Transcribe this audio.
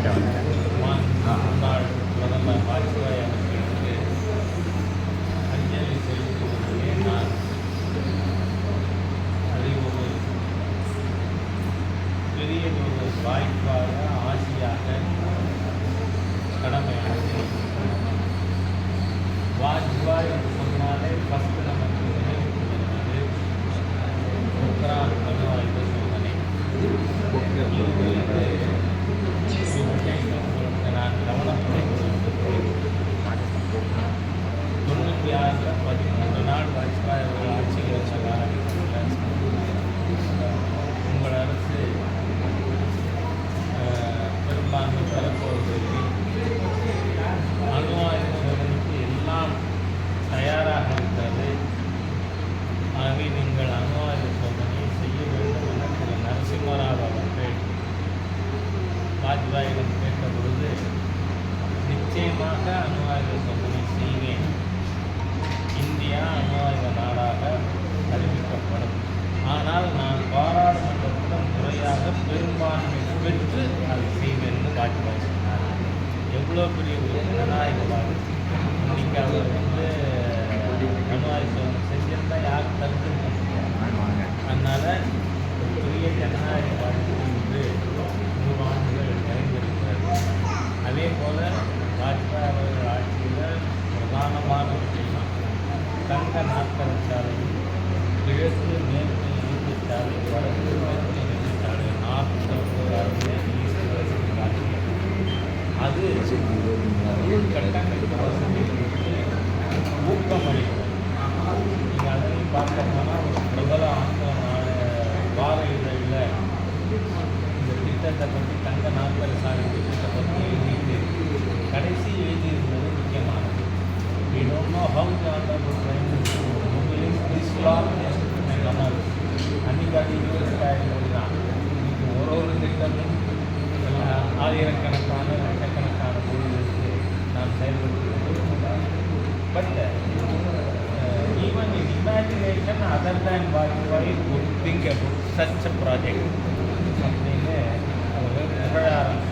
முன்னாள் பிரதமர் வாஜ்பாய் அவர்களுக்கு அஞ்சலி செலுத்துவதிலே நான் அதை ஒரு பெரியதொரு வாய்ப்பாக ஆசையாக கடமையாகிறேன். வாஜ்பாய் சொன்னாலே ஃபஸ்ட்டு நமக்கு நினைவுக்கு வருவது பொக்ரான் அணு ஆயுத சோதனை. நான் கவனப்படுத்தினேன். 96 13 நாள் வாஜ்பாய் அவர்கள் ஆட்சியில் வச்ச காலகட்டத்தில் உங்கள் அரசு பெரும்பான்மை பெறப்போவதில்லை, அணு ஆயுத சோதனைக்கு எல்லாம் தயாராக இருக்கிறது, ஆகவே நீங்கள் அணு ஆயுத சோதனையை செய்ய வேண்டும் என திரு நரசிம்மராவ் அவர்கள் வாஜ்பாயிடம் கேட்ட பொழுது, நிச்சயமாக அணு ஆயுத சோதனை செய்வேன், இந்தியா அணு ஆயுத நாடாக அறிவிக்கப்படும், ஆனால் நான் பாராளுமன்றத்தில் முறையாக பெரும்பான்மை பெற்று அதை செய்வேன் என்று வாஜ்பாய் சொன்னார். எவ்வளோ பெரிய ஒரு ஜனநாயகவாதி! இன்னைக்கு அவர் அணு ஆயுத சோதனை செஞ்சிருந்தால் யாரும் தடுத்து அதனால் ஒரு பெரிய ஜனநாயகவாதி என்று 100 ஆண்டுகள் நிறைந்திருக்கிறது. அதே போல் வாஜ்பாய் அவர்கள் ஆட்சியில் பிரதானமான விஷயம் தங்க நாற்கர சாலையில் கிழக்கு மேற்கு இறுதி சாலை, வடக்கு மேற்கு இறுதி சாலை, நார்த் ஈஸ்ட் வெஸ்ட் சாலை, அது உள்கட்டமைப்பு வசதிகளுக்கு ஊக்கமளிக்கும். நீங்கள் அதையும் பார்த்தோம்னா ஒரு பிரபல ஆங்கில வார இதழில் இந்த திட்டத்தை பற்றி தங்க நாற்கர சாலை திட்டத்தை பற்றி எழுதிட்டு கடைசி எழுதியிருந்தது முக்கியமானது. We don't know how the honorable Prime Minister mobilize this law and Kamal. அன்றைக்கி அது 20,000 கோடி தான். இன்னைக்கு ஒரு திட்டமும் ஆயிரக்கணக்கான லட்சக்கணக்கான கோடிகளுக்கு நாம் செயல்படுத்துகிறோம். But even in imagination other than Vajpayee would think about such a project அப்படின்னு அவர்கள் புகழ ஆரம்பித்தார்.